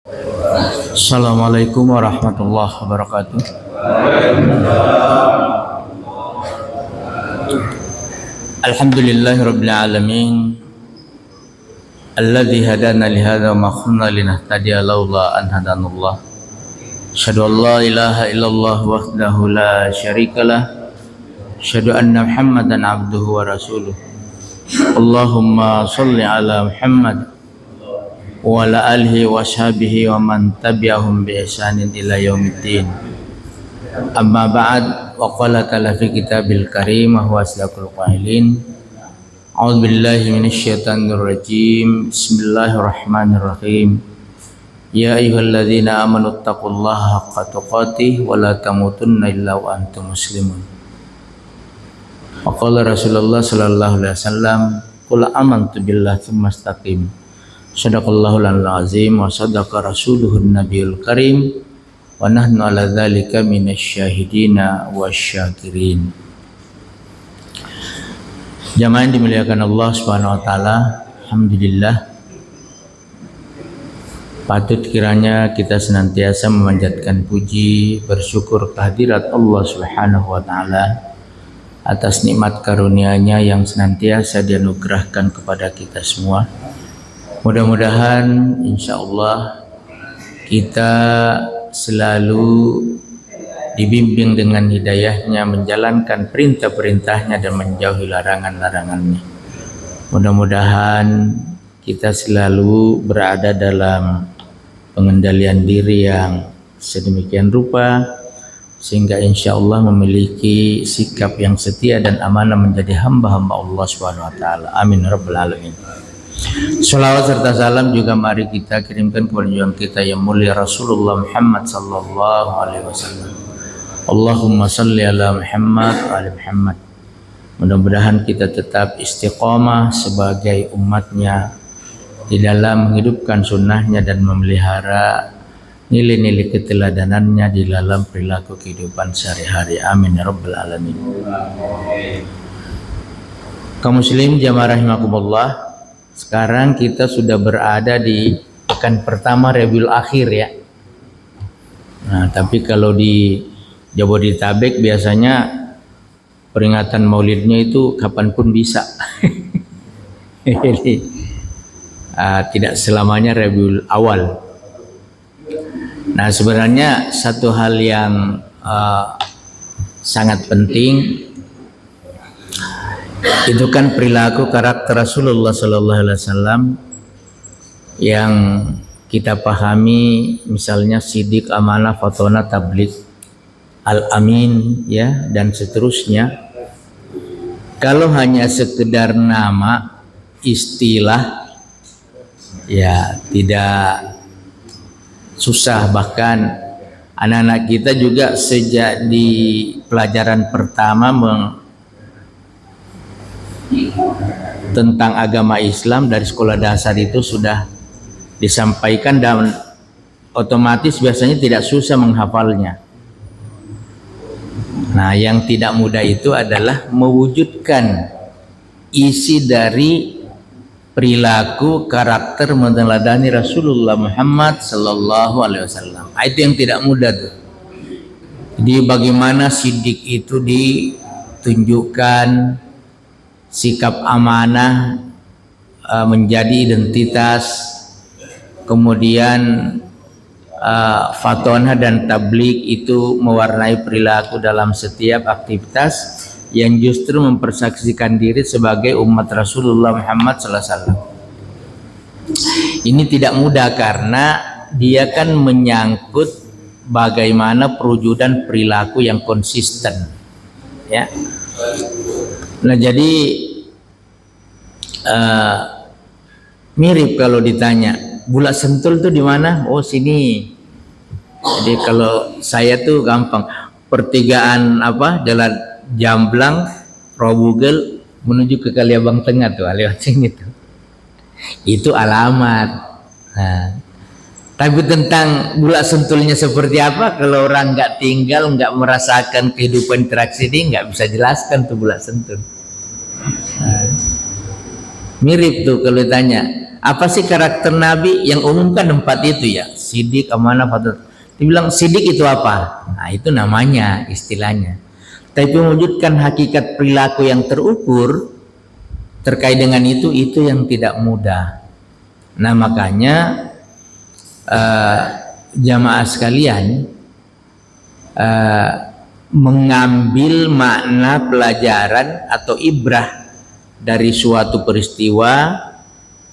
Assalamualaikum warahmatullahi wabarakatuh. Alhamdulillahirabbil alamin. Alladzi hadana li hadza wa ma kunna linahtadiya laula an hadanallah. Asyhadu an la ilaha illallah wahdahu la syarikalah. Asyhadu anna Muhammadan abduhu wa rasuluh. Allahumma shalli ala Muhammad wa ala alihi wa sahbihi wa man tabi'ahum bi ihsanin ila yaumiddin. Amma ba'd, wa qala ta'ala fi kitabil karim wa huwa asdaqul qailin. A'udzu billahi minasyaitonir rajim. Bismillahirrahmanirrahim. Ya ayyuhalladzina amanu taqullaha haqqa tuqatih wa la tamutunna illa wa antum muslimun. Wa qala Rasulullah sallallahu alaihi wasallam, qul amantu billahi tsumma istaqim. Shadaqallahul azim wa sadaqa rasuluhun nabiyul karim wa nahnu ala dzalika minasyahidina wasyakirin. Jamaah yang dimuliakan Allah Subhanahu wa taala, alhamdulillah, patut kiranya kita senantiasa memanjatkan puji, bersyukur kehadirat Allah Subhanahu wa taala atas nikmat karunia-Nya yang senantiasa dianugerahkan kepada kita semua. Mudah-mudahan insyaallah kita selalu dibimbing dengan hidayahnya, menjalankan perintah-perintahnya dan menjauhi larangan-larangannya. Mudah-mudahan kita selalu berada dalam pengendalian diri yang sedemikian rupa sehingga insyaallah memiliki sikap yang setia dan amanah menjadi hamba-hamba Allah Subhanahu wa taala. Amin rabbal alamin. Salawat serta salam juga mari kita kirimkan kepada junjungan kita yang mulia Rasulullah Muhammad sallallahu alaihi wasallam. Allahumma salli ala Muhammad wa ali Muhammad. Mudah-mudahan kita tetap istiqamah sebagai umatnya di dalam menghidupkan sunnahnya dan memelihara nilai-nilai keteladanannya di dalam perilaku kehidupan sehari-hari. Amin ya rabbal alamin. Kaum muslim jamaah rahimakumullah, sekarang kita sudah berada di pekan pertama Rabiul Akhir ya. Nah, tapi kalau di Jabodetabek biasanya peringatan Maulidnya itu kapanpun bisa. Jadi tidak selamanya Rabiul Awal. Nah, sebenarnya satu hal yang sangat penting itu kan perilaku karakter Rasulullah sallallahu alaihi wasallam yang kita pahami, misalnya sidik, amanah, fatona, tabligh, al-amin ya dan seterusnya. Kalau hanya sekedar nama, istilah ya tidak susah, bahkan anak-anak kita juga sejak di pelajaran pertama tentang agama Islam dari sekolah dasar itu sudah disampaikan dan otomatis biasanya tidak susah menghafalnya. Nah, yang tidak mudah itu adalah mewujudkan isi dari perilaku karakter meneladani Rasulullah Muhammad sallallahu alaihi wasallam. Itu yang tidak mudah tuh. Jadi bagaimana sidik itu ditunjukkan, sikap amanah menjadi identitas, kemudian fatonah dan tabligh itu mewarnai perilaku dalam setiap aktivitas yang justru mempersaksikan diri sebagai umat Rasulullah Muhammad sallallahu alaihi wasallam. Ini tidak mudah karena dia kan menyangkut bagaimana perwujudan perilaku yang konsisten ya. Nah, jadi mirip kalau ditanya Bulak Sentul tuh di mana? Oh, sini. Jadi kalau saya tuh gampang, pertigaan Jalan Jamblang, Robugel menuju ke Kaliabang Tengah tuh, lewat sini tuh. Itu alamat. Nah, tapi tentang Bulak Sentulnya seperti apa, kalau orang nggak tinggal, nggak merasakan kehidupan interaksi ini, nggak bisa jelaskan tuh Bulak Sentul. Nah, mirip tuh kalau ditanya Apa sih karakter Nabi? Yang umum kan 4 itu ya, sidik, amanah, fadl. Dibilang sidik itu apa? Nah itu namanya, istilahnya. Tapi mewujudkan hakikat perilaku yang terukur terkait dengan itu yang tidak mudah. Nah makanya jamaah sekalian, mengambil makna pelajaran atau ibrah dari suatu peristiwa,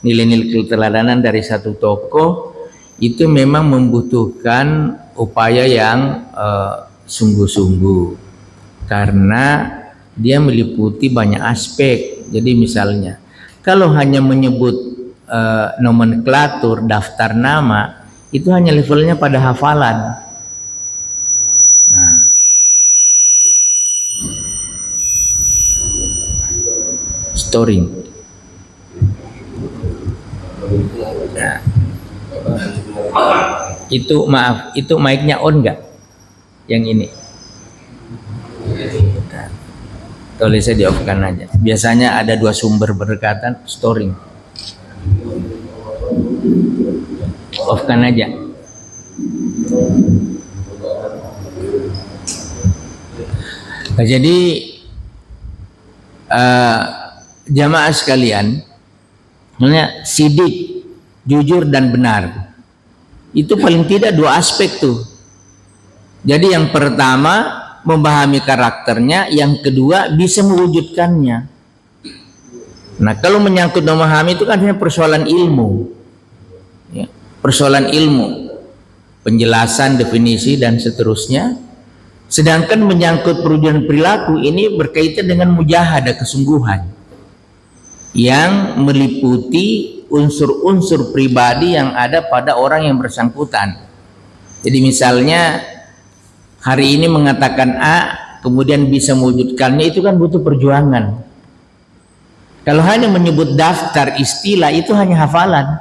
nilai-nilai keteladanan dari satu tokoh, itu memang membutuhkan upaya yang sungguh-sungguh, karena dia meliputi banyak aspek. Jadi misalnya kalau hanya menyebut nomenklatur daftar nama, itu hanya levelnya pada hafalan. Nah, storing. Nah, itu maaf, itu mic-nya on nggak? Yang ini. Nah, tulisnya di off kan aja. Biasanya ada 2 sumber berdekatan, storing. Off kan aja. Nah, jadi jamaah sekalian, sebenarnya sidik, jujur dan benar, itu paling tidak 2 aspek tuh. Jadi yang pertama memahami karakternya, yang kedua bisa mewujudkannya. Nah kalau menyangkut memahami itu kan hanya persoalan ilmu ya, persoalan ilmu, penjelasan, definisi dan seterusnya. Sedangkan menyangkut perwujudan perilaku ini berkaitan dengan mujahadah, kesungguhan yang meliputi unsur-unsur pribadi yang ada pada orang yang bersangkutan. Jadi misalnya hari ini mengatakan A, kemudian bisa mewujudkannya, itu kan butuh perjuangan. Kalau hanya menyebut daftar istilah, itu hanya hafalan.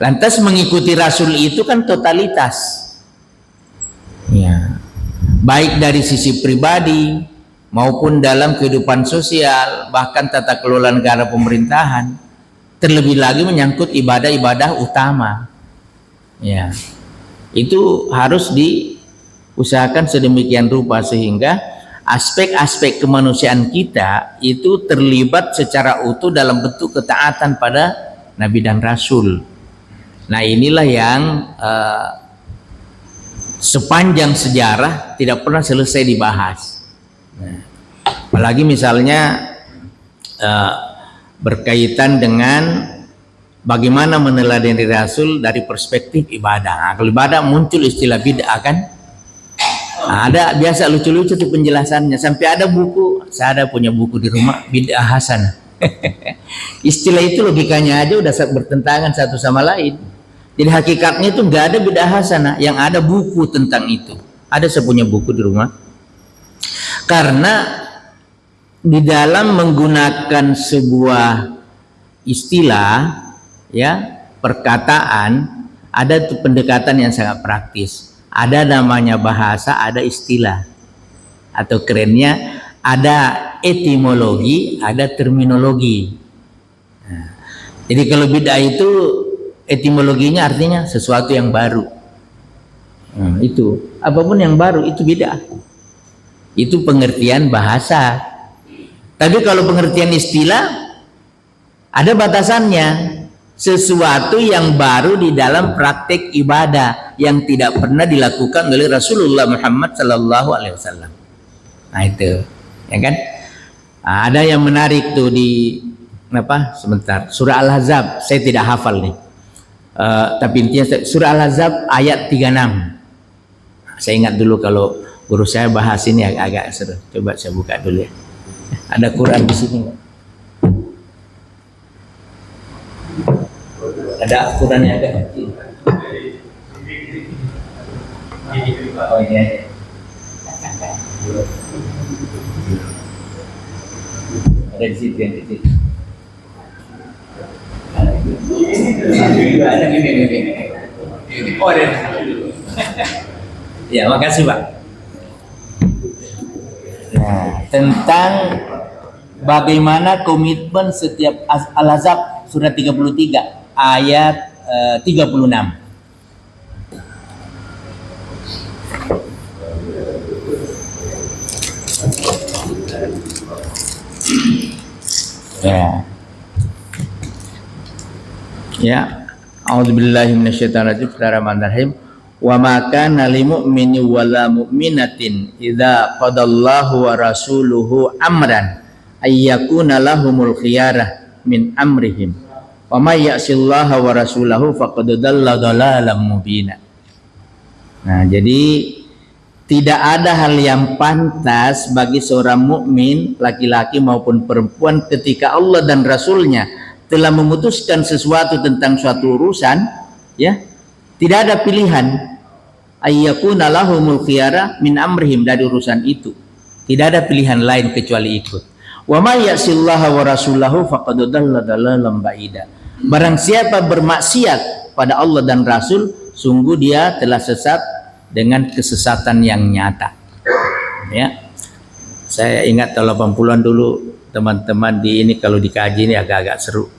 Lantas mengikuti Rasul itu kan totalitas ya, baik dari sisi pribadi maupun dalam kehidupan sosial, bahkan tata kelola negara pemerintahan. Terlebih lagi menyangkut ibadah-ibadah utama ya, itu harus diusahakan sedemikian rupa sehingga aspek-aspek kemanusiaan kita itu terlibat secara utuh dalam bentuk ketaatan pada Nabi dan Rasul. Nah inilah yang sepanjang sejarah tidak pernah selesai dibahas. Nah, apalagi misalnya berkaitan dengan bagaimana meneladani Rasul dari perspektif ibadah. Nah, kalau ibadah muncul istilah bid'ah kan? Nah, ada biasa lucu-lucu tuh penjelasannya. Sampai ada buku, saya ada punya buku di rumah, bid'ah hasanah. Istilah itu logikanya aja udah bertentangan satu sama lain. Jadi hakikatnya itu nggak ada bid'ah hasanah, yang ada buku tentang itu. Ada saya punya buku di rumah. Karena di dalam menggunakan sebuah istilah ya, perkataan, ada tuh pendekatan yang sangat praktis. Ada namanya bahasa, ada istilah. Atau kerennya ada etimologi, ada terminologi. Nah, jadi kalau bid'ah itu etimologinya artinya sesuatu yang baru. Nah, itu apapun yang baru itu bid'ah. Itu pengertian bahasa. Tapi kalau pengertian istilah ada batasannya. Sesuatu yang baru di dalam praktek ibadah yang tidak pernah dilakukan oleh Rasulullah Muhammad sallallahu alaihi wasallam. Nah itu, ya kan? Nah, ada yang menarik tuh di apa? Sebentar. Surah Al-Ahzab, saya tidak hafal nih. Tapi intinya surah Al-Ahzab ayat 36. Saya ingat dulu kalau guru saya bahas ini agak seru. Coba saya buka dulu ya. Ada Quran di sini nggak? Ada Qurannya agak kecil. Oh iya. Ada di situ yang kecil. Ada ini. Oh ada. Ya makasih Pak. Nah, tentang bagaimana komitmen setiap Al-Ahzab surat 33 ayat 36. Ya. A'udzubillahi minasyaitonirrajim. Bismillahirrahmanirrahim. Wa ma kana lil mu'mini wala mu'minatin idza qadallahu wa rasuluhu amran ayyakuna lahumul khiyarah min amrihim. Wa may ya'sillaha wa rasulahu faqad dhalla dhalalan mubina. Nah, jadi tidak ada hal yang pantas bagi seorang mukmin laki-laki maupun perempuan ketika Allah dan Rasulnya telah memutuskan sesuatu tentang suatu urusan, ya, tidak ada pilihan ayyakuna lahumul khiyara min amrihim, dari urusan itu tidak ada pilihan lain kecuali ikut. Wa may ya'sillaha wa rasulahu faqad dhalla dhalalan ba'ida. Barang siapa bermaksiat pada Allah dan Rasul, sungguh dia telah sesat dengan kesesatan yang nyata. Ya, saya ingat tahun 80-an dulu teman-teman di ini kalau dikaji ini agak-agak seru.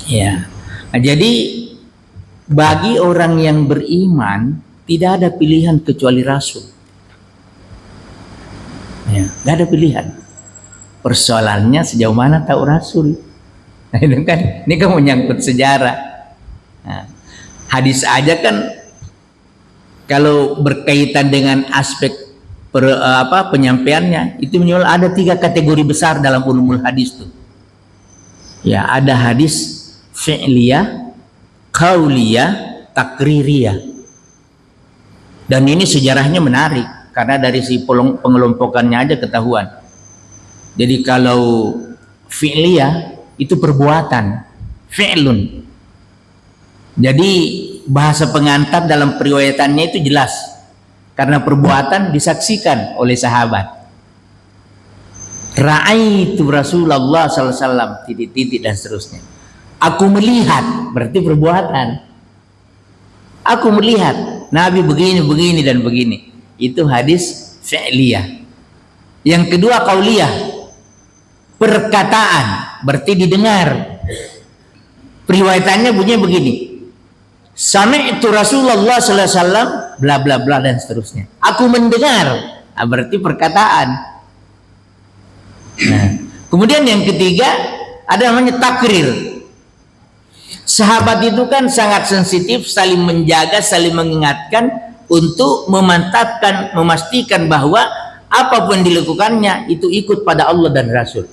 Ya, nah, jadi bagi orang yang beriman tidak ada pilihan kecuali Rasul. Ya, nggak ada pilihan. Persoalannya sejauh mana tahu Rasul. Nah, itu kan, ini kan menyangkut sejarah. Nah, hadis aja kan kalau berkaitan dengan aspek penyampaiannya itu ada 3 kategori besar dalam ulumul hadis tuh. Ya, ada hadis fi'liyah, qauliyah, takririyah. Dan ini sejarahnya menarik karena dari si pengelompokannya aja ketahuan. Jadi kalau fi'liyah itu perbuatan, fi'lun. Jadi bahasa pengantar dalam periwayatannya itu jelas karena perbuatan disaksikan oleh sahabat. Ra'aitu Rasulullah sallallahu alaihi wasallam titik-titik dan seterusnya. Aku melihat, berarti perbuatan. Aku melihat Nabi begini, begini dan begini. Itu hadis fi'liyah. Yang kedua qauliyah, perkataan, berarti didengar. Periwayatannya bunyinya begini. Sami'tu Rasulullah sallallahu alaihi wasallam bla bla bla dan seterusnya. Aku mendengar, berarti perkataan. Nah, kemudian yang ketiga ada namanya takrir. Sahabat itu kan sangat sensitif, saling menjaga, saling mengingatkan untuk memantapkan, memastikan bahwa apapun dilakukannya itu ikut pada Allah dan Rasul.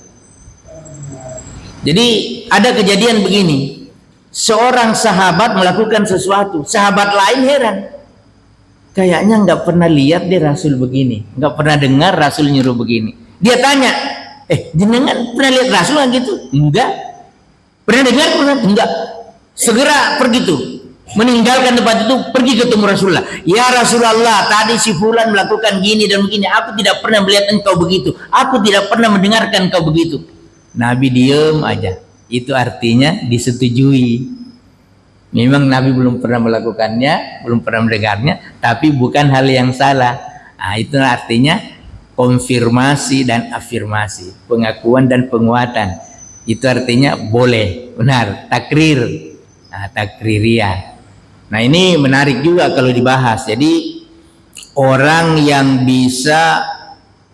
Jadi ada kejadian begini, seorang sahabat melakukan sesuatu, sahabat lain heran, kayaknya nggak pernah lihat deh Rasul begini, nggak pernah dengar Rasul nyuruh begini. Dia tanya, jenengan pernah lihat Rasul gitu? Enggak. Pernah dengar? Pernah? Enggak. Segera pergi tuh, meninggalkan tempat itu, pergi ketemu Rasulullah. Ya Rasulullah, tadi si fulan melakukan gini dan begini, aku tidak pernah melihat engkau begitu, aku tidak pernah mendengarkan engkau begitu. Nabi diem aja. Itu artinya disetujui. Memang Nabi belum pernah melakukannya, belum pernah mendengarnya, tapi bukan hal yang salah. Nah, itu artinya konfirmasi dan afirmasi, pengakuan dan penguatan. Itu artinya boleh, benar, takrir. Nah, takririyah. Nah, ini menarik juga kalau dibahas. Jadi orang yang bisa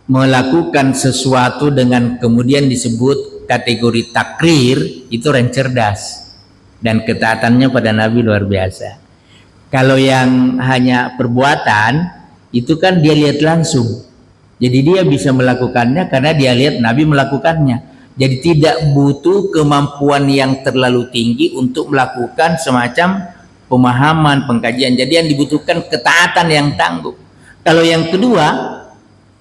melakukan sesuatu dengan kemudian disebut kategori takrir itu orang cerdas dan ketaatannya pada Nabi luar biasa. Kalau yang hanya perbuatan itu kan dia lihat langsung. Jadi dia bisa melakukannya karena dia lihat Nabi melakukannya. Jadi tidak butuh kemampuan yang terlalu tinggi untuk melakukan semacam pemahaman, pengkajian. Jadi yang dibutuhkan ketaatan yang tangguh. Kalau yang kedua,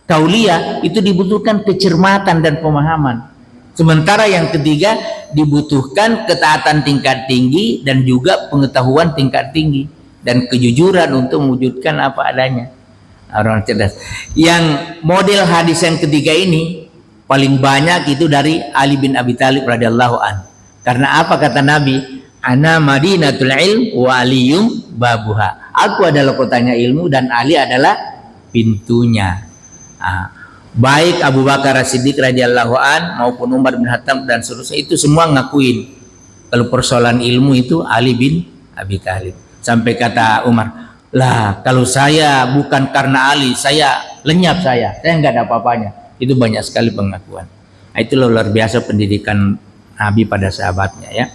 kauliyah, itu dibutuhkan kecermatan dan pemahaman. Sementara yang ketiga dibutuhkan ketaatan tingkat tinggi dan juga pengetahuan tingkat tinggi dan kejujuran untuk mewujudkan apa adanya. Orang cerdas. Yang model hadis yang ketiga ini paling banyak itu dari Ali bin Abi Thalib radhiyallahu an. Karena apa kata Nabi? Ana Madinatul Ilm wa Aliyum babuha. Aku adalah kotanya ilmu dan Ali adalah pintunya. Baik Abu Bakar As-Siddiq radhiyallahu an maupun Umar bin Khattab dan seterusnya itu semua ngakuin Kalau persoalan ilmu itu Ali bin Abi Thalib. Sampai kata Umar, lah kalau saya bukan karena Ali, saya lenyap, saya nggak ada apa-apanya. Itu banyak sekali pengakuan. Nah, itu luar biasa pendidikan Nabi pada sahabatnya ya.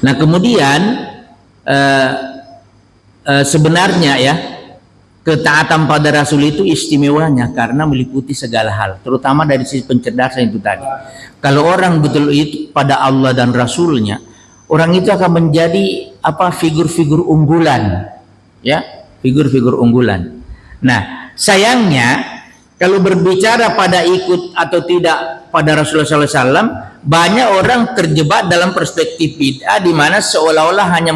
Nah kemudian sebenarnya ya, ketaatan pada Rasul itu istimewanya karena meliputi segala hal, terutama dari sisi pencerdasan itu tadi. Kalau orang betul itu pada Allah dan Rasulnya, orang itu akan menjadi figur-figur unggulan, ya, figur-figur unggulan. Nah, sayangnya kalau berbicara pada ikut atau tidak pada Rasulullah SAW, banyak orang terjebak dalam perspektif bid'ah di mana seolah-olah hanya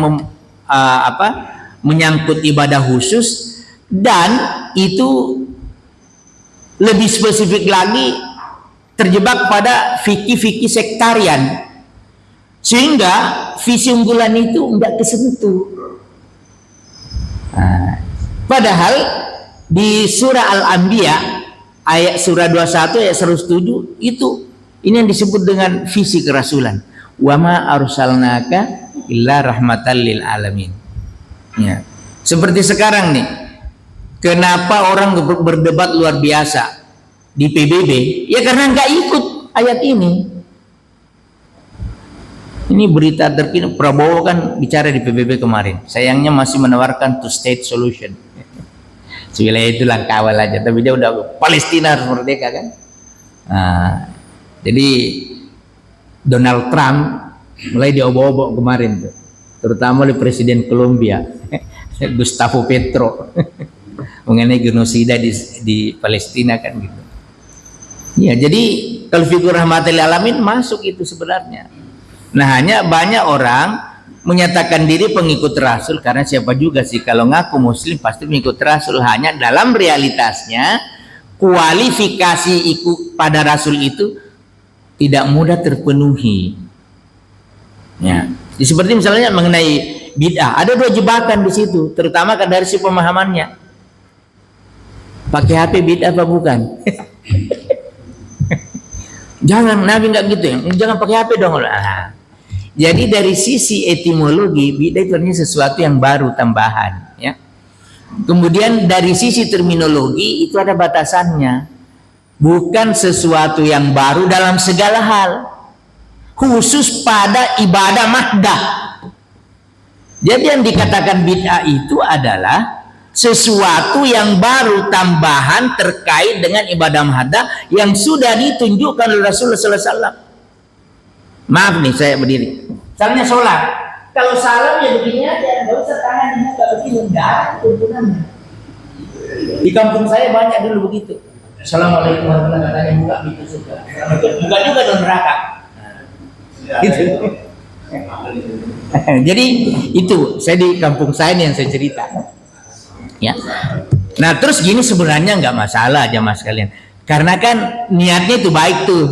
menyangkut ibadah khusus, dan itu lebih spesifik lagi terjebak pada fikih-fikih sektarian, sehingga visi unggulan itu enggak kesentuh. Padahal di surah Al-Anbiya ayat surah 21 ayat 107 itu ini yang disebut dengan visi kerasulan. Wa ma arsalnaka illa rahmatan lil alamin. Ya. Seperti sekarang nih, kenapa orang berdebat luar biasa di PBB? Ya karena nggak ikut ayat ini. Ini berita terkini, Prabowo kan bicara di PBB kemarin. Sayangnya masih menawarkan two state solution. Sewilayah itu kawal aja, tapi dia udah Palestina harus merdeka kan. Nah, jadi Donald Trump mulai diobok-obok kemarin tuh, terutama oleh Presiden Kolombia Gustavo Petro mengenai genosida di Palestina kan gitu. Ya, jadi kalau figur rahmatil alamin masuk itu sebenarnya. Nah, hanya banyak orang menyatakan diri pengikut Rasul karena siapa juga sih kalau ngaku Muslim pasti mengikut Rasul, hanya dalam realitasnya kualifikasi ikut pada Rasul itu tidak mudah terpenuhi. Ya, seperti misalnya mengenai bid'ah, ada dua jebakan di situ, terutama dari si pemahamannya. Pakai HP bid'ah apa bukan? Jangan, Nabi nggak gitu ya. Jangan pakai HP dong. Jadi dari sisi etimologi bid'ah itu artinya sesuatu yang baru, tambahan, ya. Kemudian dari sisi terminologi itu ada batasannya. Bukan sesuatu yang baru dalam segala hal. Khusus pada ibadah mahdah. Jadi yang dikatakan bid'ah itu adalah sesuatu yang baru, tambahan terkait dengan ibadah mahdah yang sudah ditunjukkan oleh Rasulullah SAW. Maaf nih saya berdiri. Misalnya sholat, kalau salam ya begini aja, nggak usah tangan dibuka begini, nggak ada tuntunannya. Di kampung saya banyak dulu begitu. Assalamualaikum warahmatullahi wabarakatuh. Buka pintu surga. Buka juga dong neraka. Gitu. Jadi itu saya di kampung saya nih yang saya cerita. Ya. Nah terus gini sebenarnya nggak masalah aja mas kalian, karena kan niatnya itu baik tuh.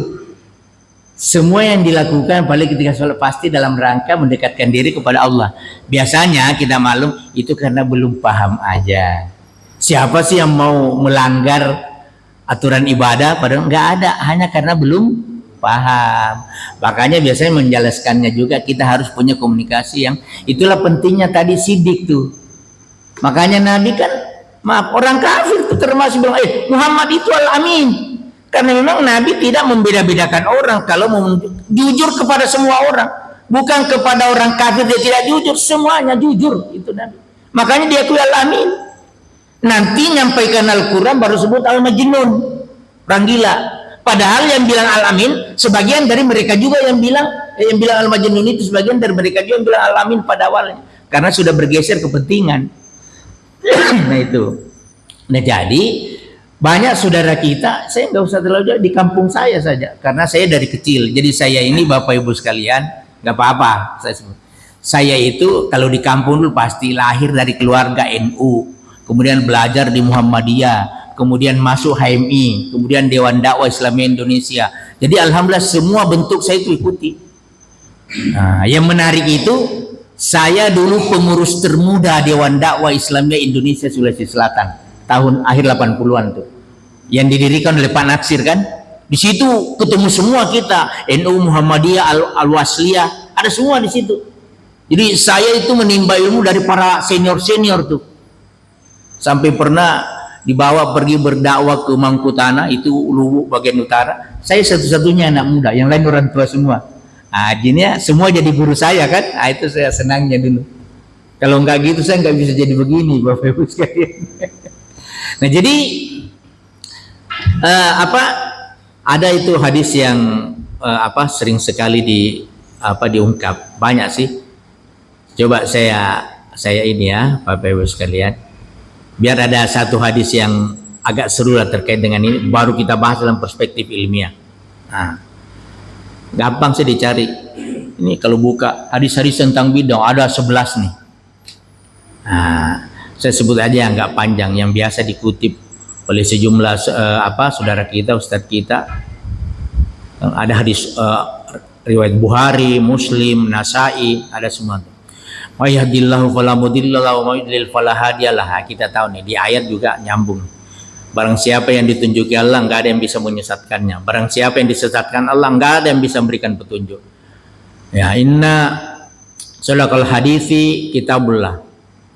Semua yang dilakukan paling ketika sholat pasti dalam rangka mendekatkan diri kepada Allah. Biasanya kita maklum itu karena belum paham aja. Siapa sih yang mau melanggar aturan ibadah padahal nggak ada, hanya karena belum paham. Makanya biasanya menjelaskannya juga kita harus punya komunikasi yang itulah pentingnya tadi sidik tuh. Makanya Nabi kan maaf orang kafir itu termasuk bilang Muhammad itu al-amin. Karena memang Nabi tidak membeda-bedakan orang. Kalau mau jujur kepada semua orang, bukan kepada orang kafir dia tidak jujur, semuanya jujur itu Nabi. Makanya dia diakui al-amin. Nanti nyampaikan Al-Quran baru sebut al-majnun, orang gila. Padahal yang bilang al-amin sebagian dari mereka juga yang bilang al-majnun itu sebagian dari mereka juga yang bilang al-amin pada awalnya, karena sudah bergeser kepentingan. Nah itu. Nah jadi banyak saudara kita, saya nggak usah terlalu jauh, di kampung saya saja, karena saya dari kecil. Jadi saya ini Bapak Ibu sekalian, nggak apa-apa saya sebut. Saya itu kalau di kampung dulu pasti lahir dari keluarga NU, kemudian belajar di Muhammadiyah, kemudian masuk HMI, kemudian Dewan Dakwah Islamiyah Indonesia. Jadi alhamdulillah semua bentuk saya itu ikuti. Nah, yang menarik itu saya dulu pengurus termuda Dewan Dakwah Islamiyah Indonesia Sulawesi Selatan tahun akhir 80-an tuh, yang didirikan oleh Pak Natsir kan. Di situ ketemu semua kita, NU, Muhammadiyah, Al-Wasliyah, ada semua di situ. Jadi saya itu menimba ilmu dari para senior-senior tuh. Sampai pernah dibawa pergi berdakwah ke Mangkutana, itu Luwu bagian utara. Saya satu-satunya anak muda, yang lain orang tua semua. Jadinya semua jadi guru saya kan. Itu saya senangnya dulu. Kalau nggak gitu saya nggak bisa jadi begini, Bapak Ibu sekalian. Nah jadi ada itu hadis yang sering sekali diungkap, banyak sih. Coba saya ini ya, Bapak Ibu sekalian, biar ada satu hadis yang agak seru lah terkait dengan ini, baru kita bahas dalam perspektif ilmiah. Gampang sih dicari. Ini kalau buka hadis-hadis tentang bid'ah ada 11 nih. Saya sebut aja yang nggak panjang, yang biasa dikutip oleh sejumlah saudara kita, ustadz kita. Ada hadis riwayat Bukhari, Muslim, Nasai, ada semua. Wa yahdillahu fala mudilla lahu wa yudlil fala hadiyalah. Kita tahu nih di ayat juga nyambung. Barang siapa yang ditunjuki Allah, enggak ada yang bisa menyesatkannya. Barang siapa yang disesatkan Allah, enggak ada yang bisa memberikan petunjuk. Ya, inna sadaqal hadisi kitabullah.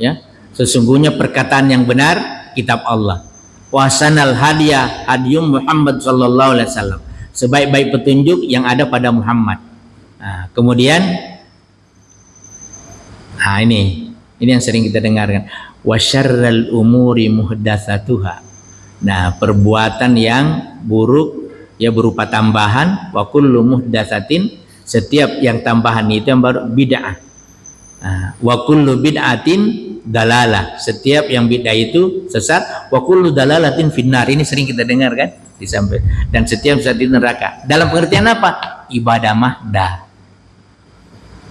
Ya, sesungguhnya perkataan yang benar kitab Allah. Wa sanal hadiyah hadiyum Muhammad sallallahu alaihi wasallam. Sebaik-baik petunjuk yang ada pada Muhammad. Kemudian ini yang sering kita dengarkan, wa syarrul umuri muhdatsatuha. Nah, perbuatan yang buruk ya berupa tambahan, wa kullu muhdatsatin, setiap yang tambahan itu yang baru bid'ah. Wa kullu bid'atin dalalah, setiap yang bid'ah itu sesat, wa kullu dalalatin finnar. Ini sering kita dengar kan disampaikan. Dan setiap sesat itu neraka. Dalam pengertian apa? Ibadah mahdah.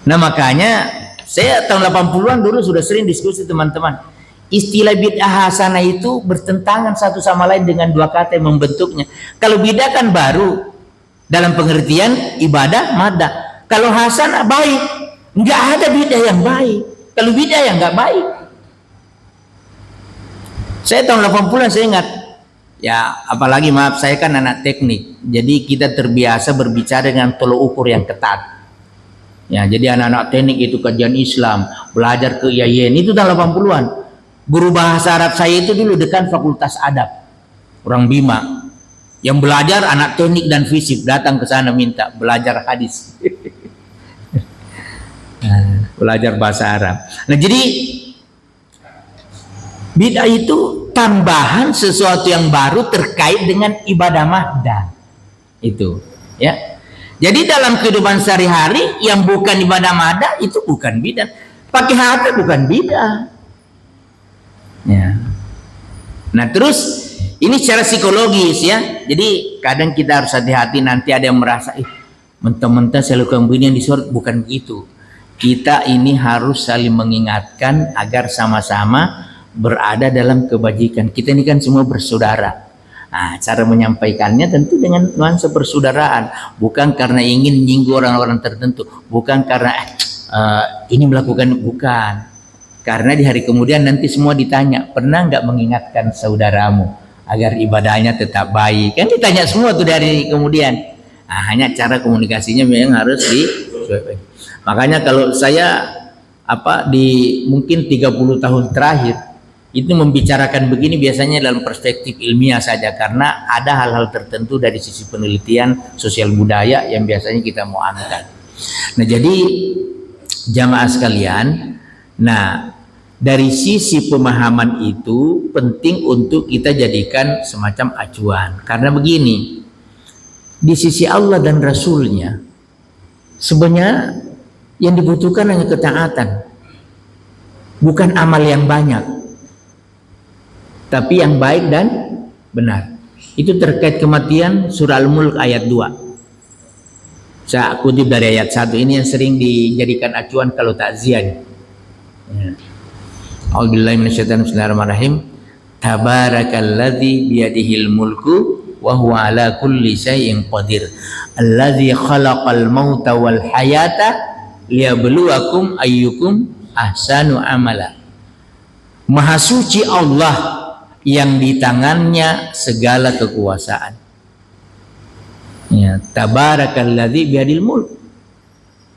Nah, makanya saya tahun 80-an dulu sudah sering diskusi teman-teman. Istilah bid'ah hasanah itu bertentangan satu sama lain dengan dua kata yang membentuknya. Kalau bid'ah kan baru dalam pengertian ibadah madah. Kalau hasanah baik, nggak ada bid'ah yang baik. Kalau bid'ah yang nggak baik. Saya tahun 80-an saya ingat. Ya, apalagi maaf saya kan anak teknik. Jadi kita terbiasa berbicara dengan tolok ukur yang ketat. Ya, jadi anak-anak teknik itu kajian Islam, belajar ke IAIN itu tahun 80-an. Guru bahasa Arab saya itu dulu dekan Fakultas Adab, orang Bima, yang belajar anak teknik dan fisik datang ke sana minta belajar hadis, belajar bahasa Arab. Nah, jadi bid'ah itu tambahan sesuatu yang baru terkait dengan ibadah mahdah itu, ya. Jadi dalam kehidupan sehari-hari yang bukan ibadah madah itu bukan bid'ah. Pakai HP bukan bid'ah. Ya. Nah, terus ini secara psikologis ya. Jadi kadang kita harus hati-hati, nanti ada yang merasa mentah-mentah saya lakukan begini yang disuruh, bukan begitu. Kita ini harus saling mengingatkan agar sama-sama berada dalam kebajikan. Kita ini kan semua bersaudara. Cara menyampaikannya tentu dengan nuansa persaudaraan, bukan karena ingin menyinggung orang-orang tertentu, bukan karena ini melakukan, bukan. Karena di hari kemudian nanti semua ditanya, pernah nggak mengingatkan saudaramu agar ibadahnya tetap baik? Kan ditanya semua tuh dari kemudian. Hanya cara komunikasinya memang harus disesuaikan. Makanya kalau saya di mungkin 30 tahun terakhir itu membicarakan begini biasanya dalam perspektif ilmiah saja, karena ada hal-hal tertentu dari sisi penelitian sosial budaya yang biasanya kita mau angkat. Nah, jadi jamaah sekalian, dari sisi pemahaman itu penting untuk kita jadikan semacam acuan, karena begini, di sisi Allah dan Rasulnya sebenarnya yang dibutuhkan hanya ketaatan, bukan amal yang banyak, tapi yang baik dan benar. Itu terkait kematian surah Al-Mulk ayat 2. Saya kutip dari ayat 1 ini yang sering dijadikan acuan kalau takziah. A'udzubillahi minasyaitonir bismillahirrahmanirrahim. Tabarakalladzi biyadihil mulku wa huwa ala kulli syai'in qadir. Alladzi khalaqal mauta wal hayata liyabluwakum ayyukum ahsanu amala. Maha suci Allah yang di tangannya segala kekuasaan. Ya, tabarakalladzi biyadil mulk.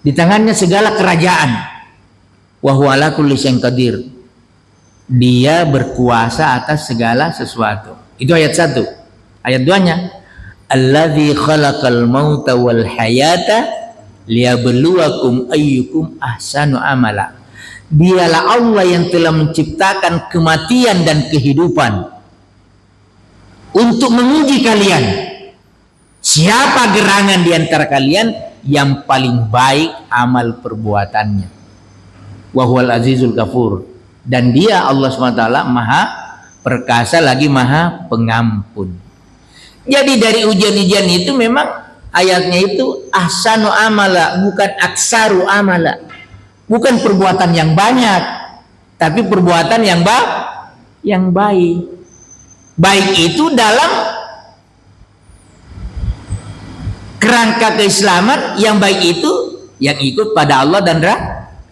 Di tangannya segala kerajaan. Wa huwa ala kulli syai'in qadir. Dia berkuasa atas segala sesuatu. Itu ayat 1. Ayat 2-nya, alladzi khalaqal mauta wal hayata liyabluwakum ayyukum ahsanu amala. Dialah Allah yang telah menciptakan kematian dan kehidupan untuk menguji kalian. Siapa gerangan di antara kalian yang paling baik amal perbuatannya. Wa huwal azizul ghafur. Dan dia Allah SWT maha perkasa lagi maha pengampun. Jadi dari ujian-ujian itu memang ayatnya itu ahsanu amala, bukan aksaru amala. Bukan perbuatan yang banyak, tapi perbuatan yang baik. Baik itu dalam kerangka keislaman, yang baik itu yang ikut pada Allah dan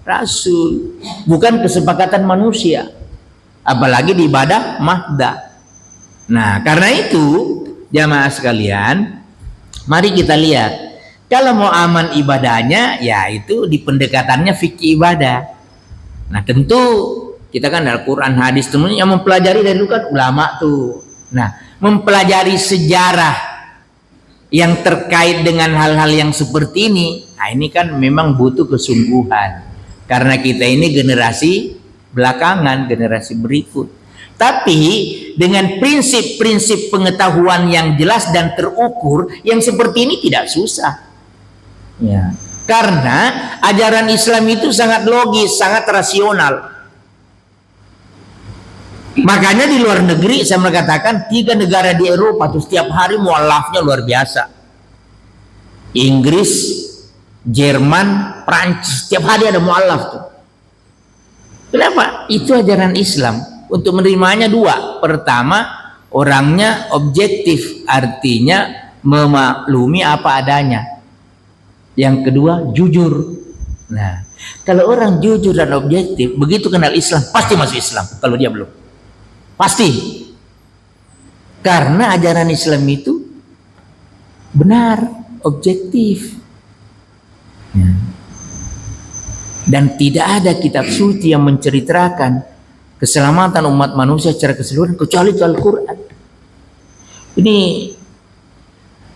Rasul, bukan kesepakatan manusia, apalagi di ibadah mahda. Nah, karena itu jamaah sekalian, mari kita lihat, kalau mau aman ibadahnya, ya itu di pendekatannya fikih ibadah. Nah, tentu kita kan dalam Quran hadis temunya yang mempelajari dari dulu kan ulama tuh. Nah, mempelajari sejarah yang terkait dengan hal-hal yang seperti ini, nah ini kan memang butuh kesungguhan, karena kita ini generasi belakangan, generasi berikut. Tapi dengan prinsip-prinsip pengetahuan yang jelas dan terukur, yang seperti ini tidak susah ya, karena ajaran Islam itu sangat logis, sangat rasional. Makanya di luar negeri saya mengatakan 3 negara di Eropa tuh setiap hari mualafnya luar biasa. Inggris, Jerman, Prancis, setiap hari ada mualaf tuh. Kenapa? Itu ajaran Islam. Untuk menerimanya 2. Pertama, orangnya objektif, artinya memaklumi apa adanya. Yang kedua, jujur. Nah, kalau orang jujur dan objektif, begitu kenal Islam pasti masuk Islam. Kalau dia belum, pasti, karena ajaran Islam itu benar, objektif, dan tidak ada kitab suci yang menceritakan keselamatan umat manusia secara keseluruhan kecuali Al-Quran. Ini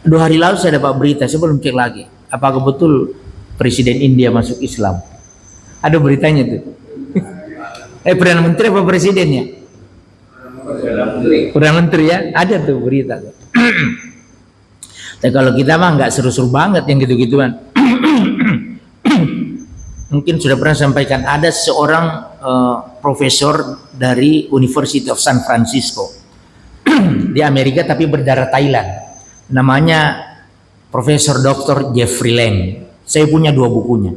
2 hari lalu saya dapat berita, saya belum cek lagi apakah betul Presiden India masuk Islam. Ada beritanya tuh. Perdana Menteri apa presidennya? Perdana Menteri ya, ada tuh berita. Dan kalau kita mah nggak seru-seru banget yang gitu-gituan. Mungkin sudah pernah sampaikan, ada seorang profesor dari University of San Francisco di Amerika tapi berdarah Thailand. Namanya Profesor Dr. Jeffrey Lang. Saya punya 2 bukunya.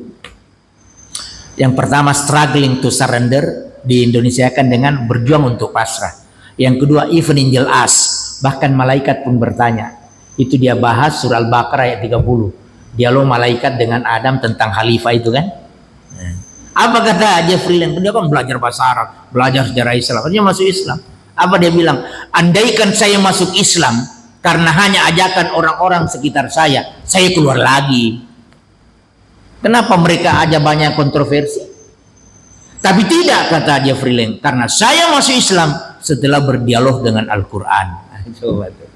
Yang pertama Struggling to Surrender, diindonesiakan dengan Berjuang untuk Pasrah. Yang kedua Even Angel Ask, bahkan malaikat pun bertanya. Itu dia bahas surah Al-Baqarah ayat 30, dialog malaikat dengan Adam tentang khalifah itu kan. Apa kata Jeffrey Lang? Dia kan belajar bahasa Arab, belajar sejarah Islam, dia masuk Islam. Apa dia bilang? Andaikan saya masuk Islam karena hanya ajakan orang-orang sekitar saya keluar lagi. Kenapa mereka aja banyak kontroversi? Tapi tidak, kata Jeffrey Lang, karena saya masuk Islam setelah berdialog dengan Al-Quran. Coba tuh.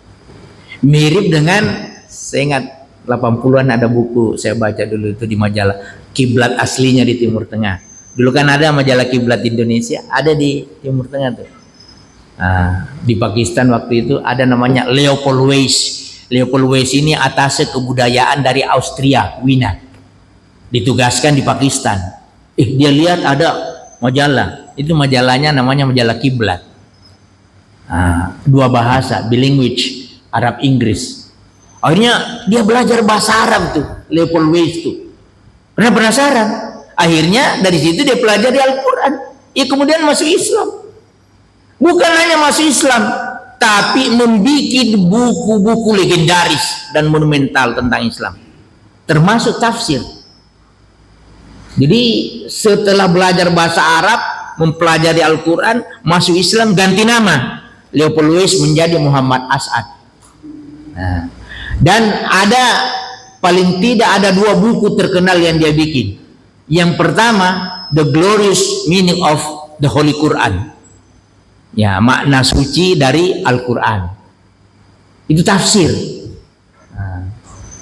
Mirip dengan, saya ingat 80-an ada buku saya baca dulu itu di majalah Kiblat Aslinya di Timur Tengah. Dulu kan ada majalah Kiblat Indonesia, ada di Timur Tengah tuh. Nah, di Pakistan waktu itu ada namanya Leopold Weiss. Leopold Weiss ini atase kebudayaan dari Austria, Wina. Ditugaskan di Pakistan. Dia lihat ada majalah, itu majalahnya namanya majalah Kiblat. 2 bahasa, bilinguage, Arab Inggris. Akhirnya dia belajar bahasa Arab tuh, Leopold Weiss tuh. Karena penasaran. Akhirnya dari situ dia pelajari Al-Quran. Kemudian masuk Islam. Bukan hanya masuk Islam, tapi membuat buku-buku legendaris dan monumental tentang Islam, termasuk tafsir. Jadi setelah belajar bahasa Arab, mempelajari Al-Quran, masuk Islam, ganti nama. Leopold Weiss menjadi Muhammad As'ad. Dan ada paling tidak ada 2 buku terkenal yang dia bikin. Yang pertama, The Glorious Meaning of the Holy Quran. Ya, makna suci dari Al-Quran. Itu tafsir.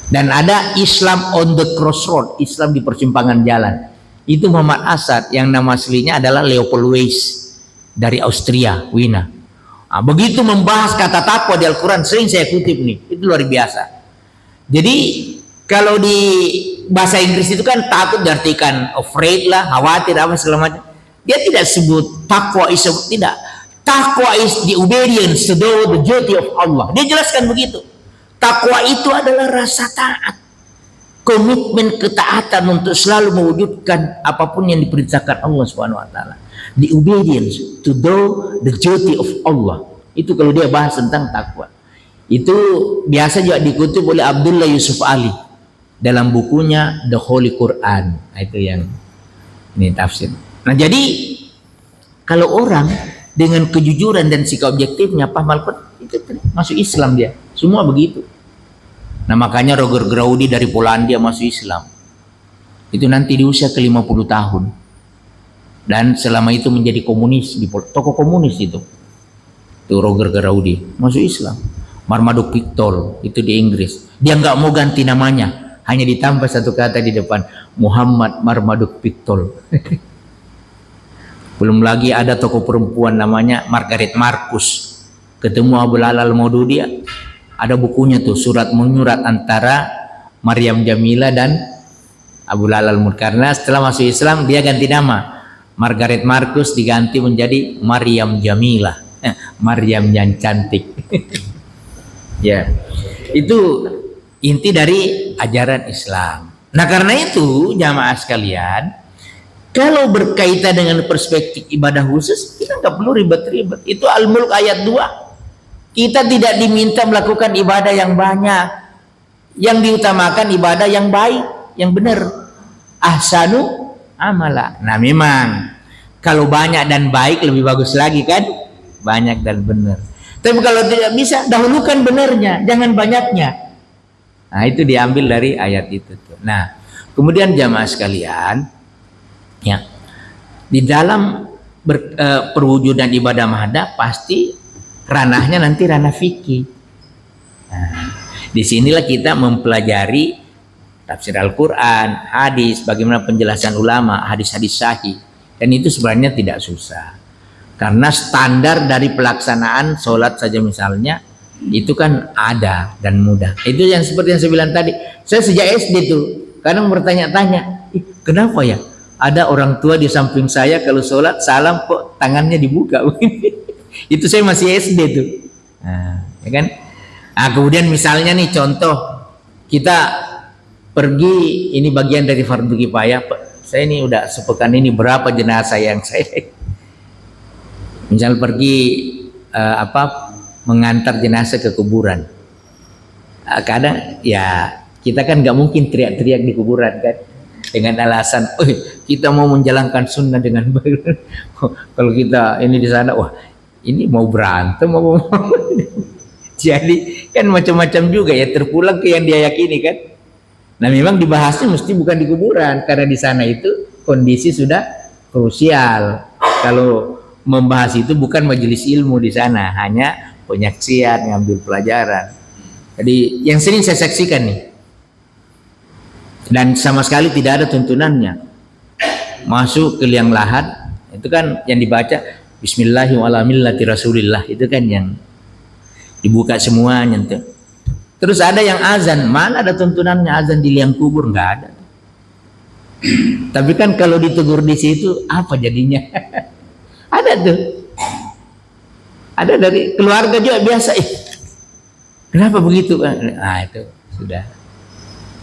Dan ada Islam on the Crossroad, Islam di persimpangan jalan. Itu Muhammad Asad, yang nama aslinya adalah Leopold Weiss dari Austria, Wina. Begitu membahas kata takwa di Al-Quran, sering saya kutip nih, itu luar biasa. Jadi kalau di bahasa Inggris itu kan takut diartikan afraid lah, khawatir apa segala macam. Dia tidak sebut takwa tidak. Takwa is the obedience to the duty of Allah. Dia jelaskan begitu. Takwa itu adalah rasa taat, komitmen ketaatan untuk selalu mewujudkan apapun yang diperintahkan Allah Subhanahu wa taala. The obedience to do the duty of Allah. Itu kalau dia bahas tentang takwa. Itu biasa juga dikutip oleh Abdullah Yusuf Ali dalam bukunya The Holy Quran. Nah, itu yang ini tafsir. Nah, jadi kalau orang dengan kejujuran dan sikap objektifnya paham Al-Quran, itu masuk Islam dia. Semua begitu. Nah, makanya Roger Graudi dari Polandia masuk Islam. Itu nanti di usia ke-50 tahun. Dan selama itu menjadi komunis, di tokoh komunis itu. Itu Roger Graudi masuk Islam. Marmaduke Pickthall itu di Inggris. Dia nggak mau ganti namanya, hanya ditambah satu kata di depan, Muhammad Marmaduke Pickthall. Belum lagi ada tokoh perempuan namanya Margaret Marcus. Ketemu Abu Lalal Maududi, ada bukunya tuh, surat menyurat antara Maryam Jamila dan Abu Lalal Maududi. Karena setelah masuk Islam dia ganti nama, Margaret Marcus diganti menjadi Maryam Jamila, Maryam yang cantik. Ya, itu inti dari ajaran Islam. Nah, karena itu jamaah sekalian, kalau berkaitan dengan perspektif ibadah khusus, kita nggak perlu ribet-ribet. Itu Al-Mulk ayat 2. Kita tidak diminta melakukan ibadah yang banyak. Yang diutamakan ibadah yang baik, yang benar. Ahsanu amala. Nah, memang kalau banyak dan baik lebih bagus lagi kan? Banyak dan benar. Tapi kalau tidak bisa, dahulukan benernya, jangan banyaknya. Nah, itu diambil dari ayat itu tuh. Nah, kemudian jamaah sekalian, ya, di dalam perwujudan ibadah mahada pasti ranahnya nanti ranah fikih. Nah, disinilah kita mempelajari tafsir Al-Quran, hadis, bagaimana penjelasan ulama, hadis-hadis sahih. Dan itu sebenarnya tidak susah. Karena standar dari pelaksanaan sholat saja misalnya itu kan ada dan mudah. Itu yang seperti yang saya bilang tadi. Saya sejak SD tuh kadang bertanya-tanya, kenapa ya ada orang tua di samping saya kalau sholat salam kok tangannya dibuka? Itu saya masih SD tuh. Nah, ya kan? Nah, kemudian misalnya nih contoh, kita pergi, ini bagian dari fardu kifayah. Saya ini udah sepekan ini berapa jenazah yang saya misal pergi mengantar jenazah ke kuburan. Kadang ya kita kan nggak mungkin teriak-teriak di kuburan kan, dengan alasan, kita mau menjalankan sunnah dengan baik. Kalau kita ini di sana, wah ini mau berantem mau jadi kan macam-macam juga ya, terpulang ke yang dia yakini kan. Nah, memang dibahasnya mesti bukan di kuburan, karena di sana itu kondisi sudah krusial. Kalau membahas itu bukan majelis ilmu di sana, hanya penyaksian, ngambil pelajaran. Jadi yang sering saya saksikan nih, dan sama sekali tidak ada tuntunannya, masuk ke liang lahat itu kan yang dibaca Bismillahirrahmanirrahim, itu kan yang dibuka semuanya tuh. Terus ada yang azan, mana ada tuntunannya azan di liang kubur? Nggak ada. Tapi kan kalau ditegur di situ apa jadinya? Ada tuh, ada dari keluarga juga biasa. Kenapa begitu? Nah, itu sudah.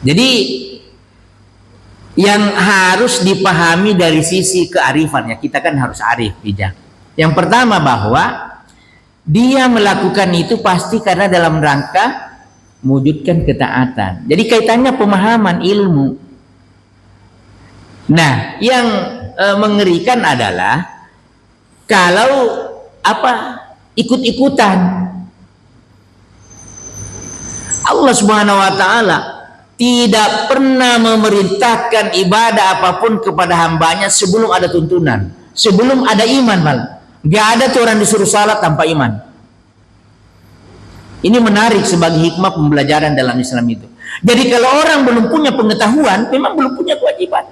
Jadi yang harus dipahami dari sisi kearifannya, kita kan harus arif, bijak. Yang pertama bahwa dia melakukan itu pasti karena dalam rangka mewujudkan ketaatan. Jadi kaitannya pemahaman ilmu. Nah, yang mengerikan adalah kalau ikut-ikutan. Allah Subhanahu wa taala tidak pernah memerintahkan ibadah apapun kepada hambanya sebelum ada tuntunan, sebelum ada iman malah. Gak ada tuh orang disuruh salat tanpa iman. Ini menarik sebagai hikmah pembelajaran dalam Islam itu. Jadi kalau orang belum punya pengetahuan, memang belum punya kewajiban.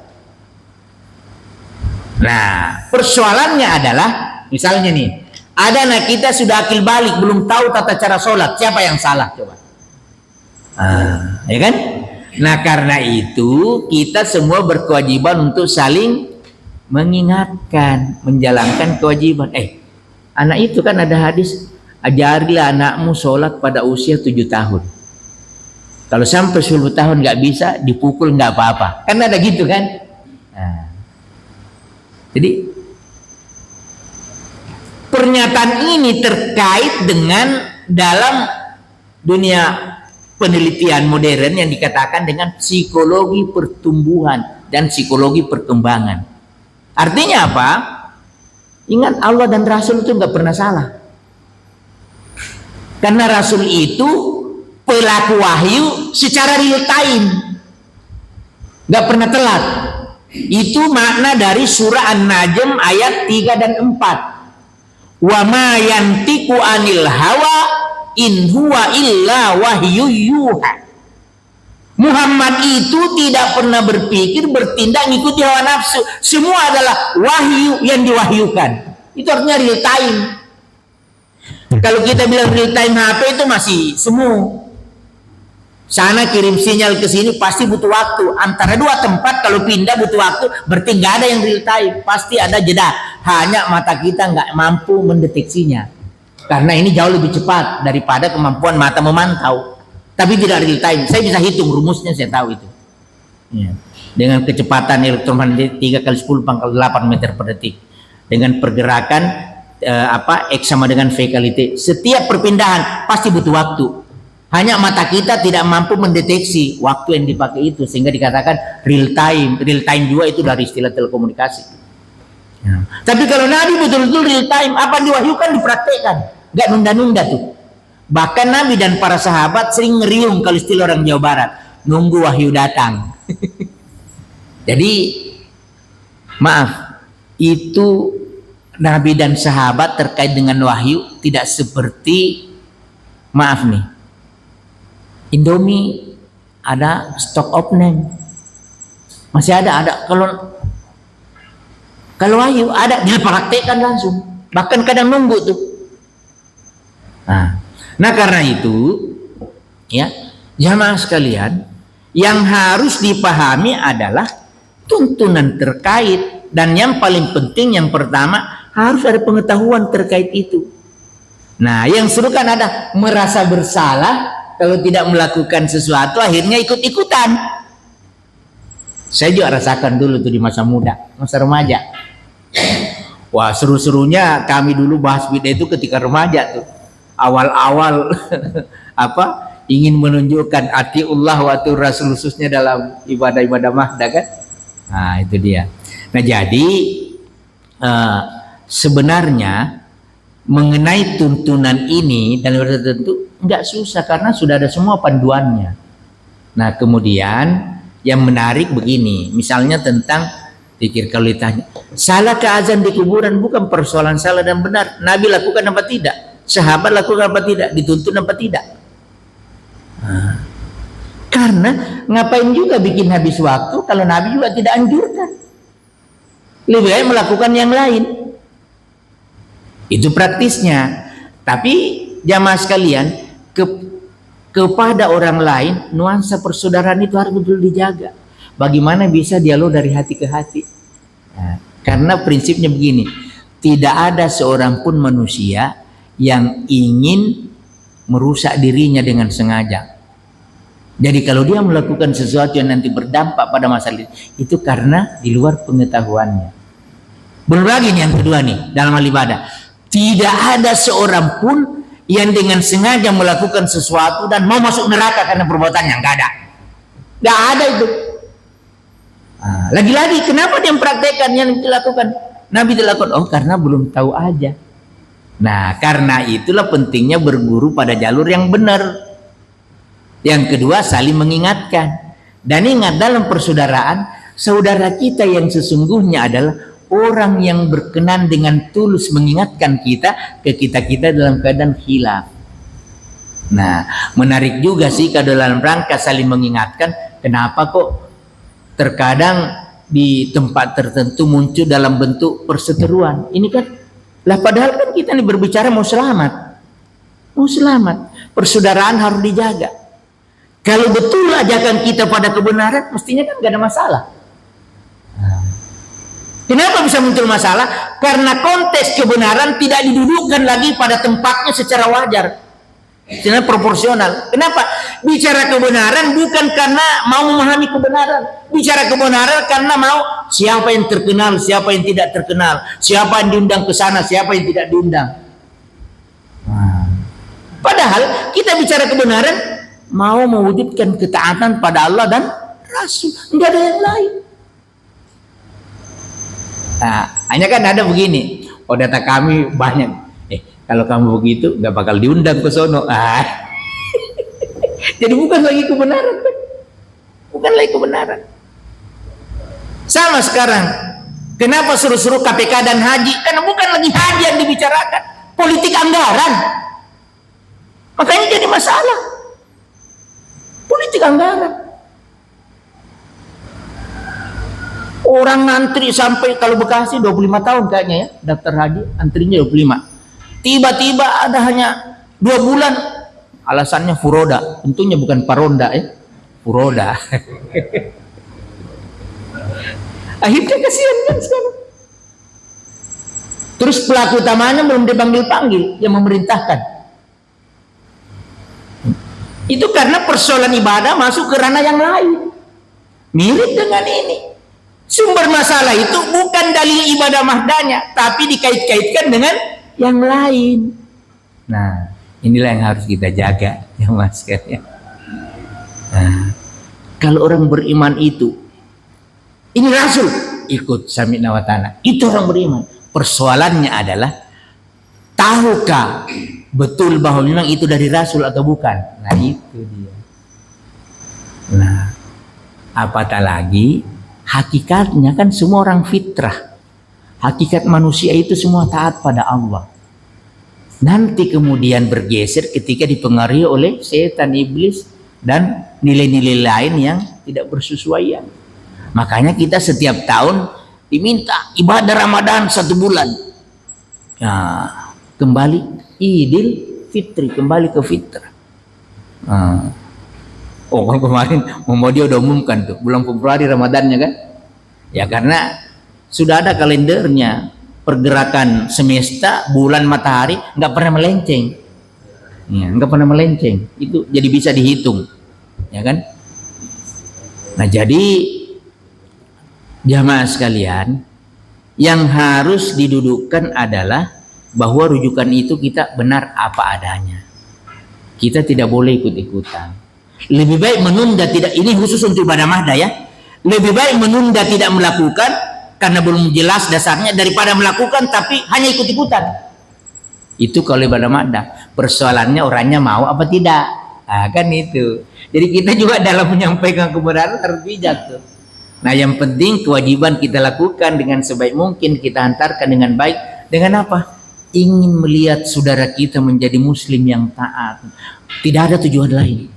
Nah, persoalannya adalah, misalnya nih, ada anak kita sudah akil balik, belum tahu tata cara sholat, siapa yang salah coba? Ya kan? Nah, karena itu kita semua berkewajiban untuk saling mengingatkan, menjalankan kewajiban. Anak itu kan ada hadis, ajarilah anakmu sholat pada usia 7 tahun. Kalau sampai 10 tahun nggak bisa, dipukul nggak apa-apa. Kan ada gitu kan? Nah, jadi pernyataan ini terkait dengan dalam dunia penelitian modern yang dikatakan dengan psikologi pertumbuhan dan psikologi perkembangan. Artinya apa? Ingat, Allah dan Rasul itu nggak pernah salah. Karena Rasul itu pelaku wahyu secara real time, nggak pernah telat. Itu makna dari surah An-Najm ayat 3 dan 4. Wa ma yantiqu anil hawa in huwa illa wahyu yuha. Muhammad itu tidak pernah berpikir, bertindak ngikuti hawa nafsu. Semua adalah wahyu yang diwahyukan. Itu artinya real time. Kalau kita bilang real time HP itu masih semu. Sana kirim sinyal ke sini pasti butuh waktu. Antara dua tempat kalau pindah butuh waktu, berarti nggak ada yang real time. Pasti ada jeda. Hanya mata kita nggak mampu mendeteksinya. Karena ini jauh lebih cepat daripada kemampuan mata memantau. Tapi tidak real time. Saya bisa hitung rumusnya, saya tahu itu. Ya. Dengan kecepatan elektromagnetik 3 kali 10 pangkal 8 meter per detik. Dengan pergerakan X sama dengan V kali T. Setiap perpindahan pasti butuh waktu. Hanya mata kita tidak mampu mendeteksi waktu yang dipakai itu, sehingga dikatakan real time. Real time juga itu dari istilah telekomunikasi. Ya. Tapi kalau Nabi betul-betul real time, apa yang diwahyukan dipraktekkan, nggak nunda-nunda tuh. Bahkan Nabi dan para sahabat sering ngeriung, kalau istilah orang Jawa Barat, nunggu wahyu datang. Jadi maaf, itu Nabi dan sahabat terkait dengan wahyu tidak seperti, maaf nih, Indomie ada stok opening, masih ada kalau wahyu ada dipraktekkan langsung, bahkan kadang nunggu tuh. Nah karena itu ya jamaah sekalian, yang harus dipahami adalah tuntunan terkait, dan yang paling penting yang pertama harus ada pengetahuan terkait itu. Nah yang seru kan ada merasa bersalah kalau tidak melakukan sesuatu, akhirnya ikut-ikutan. Saya juga rasakan dulu tuh di masa muda, masa remaja. Wah seru-serunya kami dulu bahas bid'ah itu ketika remaja tuh. Awal-awal ingin menunjukkan atiullah wa atur rasul, khususnya dalam ibadah-ibadah mahda kan. Nah itu dia. Nah jadi sebenarnya mengenai tuntunan ini dan tentu nggak susah karena sudah ada semua panduannya. Nah kemudian yang menarik begini, misalnya tentang pikir, kalau ditanya salah ke azan di kuburan, bukan persoalan salah dan benar. Nabi lakukan apa tidak? Sahabat lakukan apa tidak? Dituntun apa tidak? Karena ngapain juga bikin habis waktu kalau Nabi juga tidak anjurkan. Lebih baik melakukan yang lain. Itu praktisnya. Tapi jamaah sekalian, kepada orang lain nuansa persaudaraan itu harus betul dijaga. Bagaimana bisa dialog dari hati ke hati? Karena prinsipnya begini, tidak ada seorang pun manusia yang ingin merusak dirinya dengan sengaja. Jadi kalau dia melakukan sesuatu yang nanti berdampak pada masa lalu, itu karena di luar pengetahuannya. Belum lagi nih yang kedua nih, dalam hal ibadah, tidak ada seorang pun yang dengan sengaja melakukan sesuatu dan mau masuk neraka karena perbuatannya. Nggak ada. Nggak ada itu. Lagi-lagi kenapa dia mempraktekkan yang dilakukan? Nabi dilakukan, karena belum tahu aja. Nah karena itulah pentingnya berguru pada jalur yang benar. Yang kedua saling mengingatkan. Dan ingat, dalam persaudaraan, saudara kita yang sesungguhnya adalah orang yang berkenan dengan tulus mengingatkan kita ke kita dalam keadaan khilaf. Nah, menarik juga sih kalau dalam rangka saling mengingatkan, kenapa kok terkadang di tempat tertentu muncul dalam bentuk perseteruan. Ini kan, lah padahal kan kita ini berbicara mau selamat. Mau selamat. Persaudaraan harus dijaga. Kalau betul ajakan kita pada kebenaran, mestinya kan gak ada masalah. Kenapa bisa muncul masalah? Karena konteks kebenaran tidak didudukkan lagi pada tempatnya secara wajar, secara proporsional. Kenapa? Bicara kebenaran bukan karena mau memahami kebenaran. Bicara kebenaran karena mau siapa yang terkenal, siapa yang tidak terkenal, siapa yang diundang ke sana, siapa yang tidak diundang. Padahal kita bicara kebenaran mau mewujudkan ketaatan pada Allah dan Rasul, enggak ada yang lain. Nah, hanya kan ada begini, oh data kami banyak, kalau kamu begitu nggak bakal diundang ke sono. Jadi bukan lagi kebenaran, bukan lagi kebenaran. Sama sekarang, kenapa suruh-suruh KPK dan haji? Karena bukan lagi haji yang dibicarakan, politik anggaran. Makanya jadi masalah. Politik anggaran. Orang ngantri sampai, kalau Bekasi 25 tahun kayaknya ya, daftar haji, antrinya 25. Tiba-tiba ada hanya 2 bulan, alasannya furoda. Tentunya bukan paronda ya, furoda. Akhirnya kasihan kan sekarang. Terus pelaku utamanya belum dipanggil-panggil, yang memerintahkan. Itu karena persoalan ibadah masuk ke ranah yang lain. Mirip dengan ini. Sumber masalah itu bukan dalil ibadah mahdanya, tapi dikait-kaitkan dengan yang lain. Nah, inilah yang harus kita jaga, ya Mas. Nah, kalau orang beriman itu, ini Rasul, ikut sami'na wa ta'na. Itu orang beriman. Persoalannya adalah, tahukah betul bahwa memang itu dari Rasul atau bukan? Nah itu dia. Nah, apatah lagi hakikatnya kan semua orang fitrah. Hakikat manusia itu semua taat pada Allah. Nanti kemudian bergeser ketika dipengaruhi oleh setan, iblis, dan nilai-nilai lain yang tidak bersesuaian. Makanya kita setiap tahun diminta ibadah Ramadan 1 bulan. Nah, kembali Idul Fitri, kembali ke fitrah. Oh kan kemarin dia udah umumkan tuh bulan Februari Ramadannya kan? Ya karena sudah ada kalendernya, pergerakan semesta, bulan, matahari nggak pernah melenceng. Ya, nggak pernah melenceng. Itu jadi bisa dihitung, ya kan? Nah jadi jamaah sekalian, yang harus didudukkan adalah bahwa rujukan itu kita benar apa adanya. Kita tidak boleh ikut-ikutan. Lebih baik menunda, tidak, ini khusus untuk ibadah mahdah ya. Lebih baik menunda tidak melakukan karena belum jelas dasarnya, daripada melakukan tapi hanya ikut-ikutan. Itu kalau ibadah mahdah. Persoalannya orangnya mau apa tidak. Nah, kan itu. Jadi kita juga dalam menyampaikan kebenaran harus bijak tuh. Nah, yang penting kewajiban kita lakukan dengan sebaik mungkin, kita hantarkan dengan baik. Dengan apa? Ingin melihat saudara kita menjadi muslim yang taat. Tidak ada tujuan lain.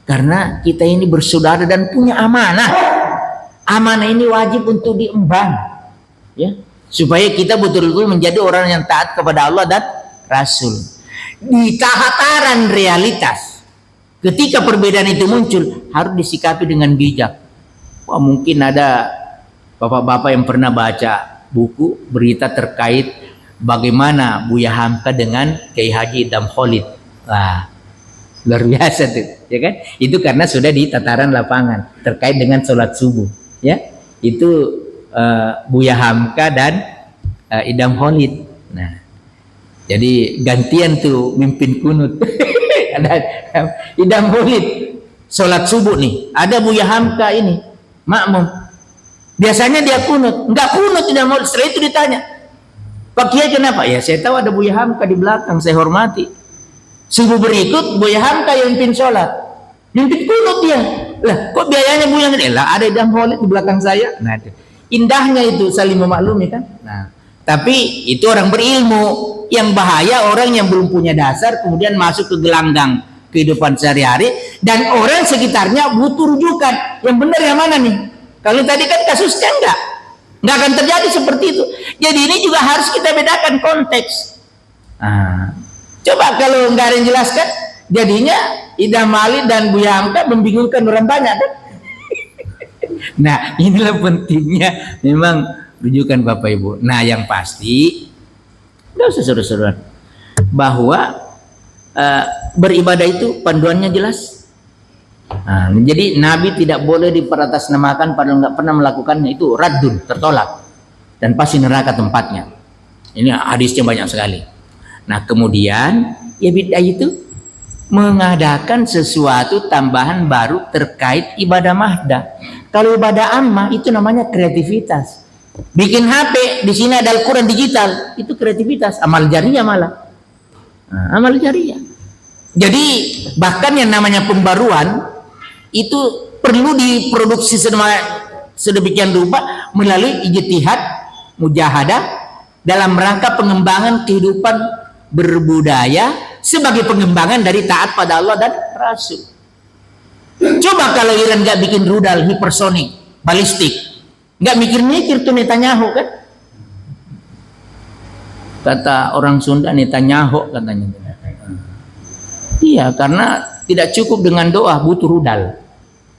Karena kita ini bersaudara dan punya amanah. Amanah ini wajib untuk diemban, ya, supaya kita betul-betul menjadi orang yang taat kepada Allah dan Rasul. Di tataran realitas, ketika perbedaan itu muncul, harus disikapi dengan bijak. Wah, mungkin ada bapak-bapak yang pernah baca buku berita terkait bagaimana Buya Hamka dengan Kiai Haji Idham Khalid. Wah, luar biasa tuh, ya kan? Itu karena sudah di tataran lapangan terkait dengan sholat subuh, ya. Itu Buya Hamka dan Idham Khalid. Nah, jadi gantian tuh mimpin kunut. Ada Idham Khalid sholat subuh nih, ada Buya Hamka ini makmum. Biasanya dia kunut, enggak kunut Idham Khalid. Setelah itu ditanya, Pak Kiai kenapa? Ya saya tahu ada Buya Hamka di belakang, saya hormati. Subuh berikut Buya Hamka yang mimpin sholat, mimpin kunut dia. Lah, kok biayanya Bu yang gede? Lah, ada Idam Holid di belakang saya. Nah, itu. Indahnya itu saling memaklumi kan. Nah, tapi itu orang berilmu. Yang bahaya orang yang belum punya dasar kemudian masuk ke gelanggang kehidupan sehari-hari dan orang sekitarnya butuh rujukan. Yang benar yang mana nih? Kalau tadi kan kasusnya nggak akan terjadi seperti itu. Jadi ini juga harus kita bedakan konteks. Nah, coba kalau nggak ada yang jelaskan, jadinya Idam Ali dan Buya Hamka membingungkan orang banyak kan? Nah, inilah pentingnya memang rujukan Bapak Ibu. Nah, yang pasti nggak usah seru-seruan bahwa beribadah itu panduannya jelas. Nah, jadi Nabi tidak boleh diperatasnamakan padahal nggak pernah melakukannya, itu raddun, tertolak dan pasti neraka tempatnya. Ini hadisnya banyak sekali. Nah, kemudian ya bid'ah itu mengadakan sesuatu tambahan baru terkait ibadah mahdah. Kalau ibadah ammah itu namanya kreativitas. Bikin HP, di sini ada Al-Quran digital, itu kreativitas, amal jariah malah. Nah, amal jariah. Jadi bahkan yang namanya pembaruan itu perlu diproduksi sedemikian rupa melalui ijtihad, mujahadah dalam rangka pengembangan kehidupan berbudaya sebagai pengembangan dari taat pada Allah dan Rasul. Coba kalau Iran nggak bikin rudal hipersonik, balistik, nggak mikir-mikir tuh Netanyahu kan? Kata orang Sunda Netanyahu katanya. Iya, karena tidak cukup dengan doa, butuh rudal.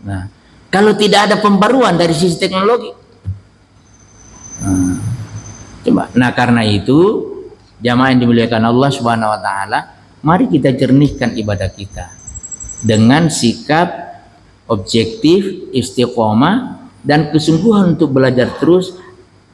Nah, kalau tidak ada pembaruan dari sisi teknologi, coba. Nah, karena itu jamaah yang dimuliakan Allah Subhanahu Wa Taala, mari kita jernihkan ibadah kita dengan sikap objektif, istiqomah dan kesungguhan untuk belajar terus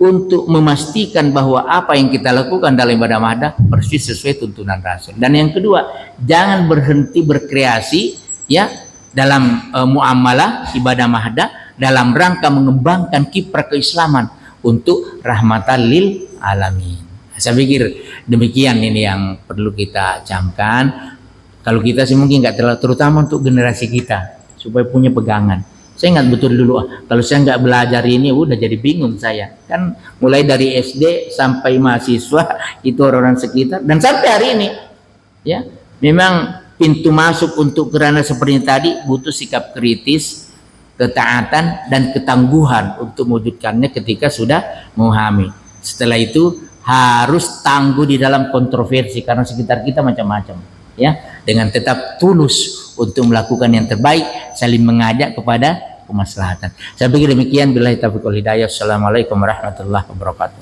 untuk memastikan bahwa apa yang kita lakukan dalam ibadah mahdah persis sesuai tuntunan Rasul. Dan yang kedua, jangan berhenti berkreasi ya dalam muamalah ibadah mahdah dalam rangka mengembangkan kiprah keislaman untuk rahmatan lil alamin. Saya pikir demikian ini yang perlu kita camkan. Kalau kita sih mungkin nggak terlalu, terutama untuk generasi kita supaya punya pegangan. Saya ingat betul dulu, kalau saya nggak belajar ini udah jadi bingung saya. Kan mulai dari SD sampai mahasiswa itu orang-orang sekitar dan sampai hari ini ya memang pintu masuk untuk kerana seperti tadi butuh sikap kritis, ketaatan dan ketangguhan untuk mewujudkannya ketika sudah memahami. Setelah itu harus tangguh di dalam kontroversi karena sekitar kita macam-macam ya, dengan tetap tulus untuk melakukan yang terbaik, saling mengajak kepada kemaslahatan. Saya pikir demikian. Billahi taufiq wal hidayah. Assalamualaikum warahmatullahi wabarakatuh.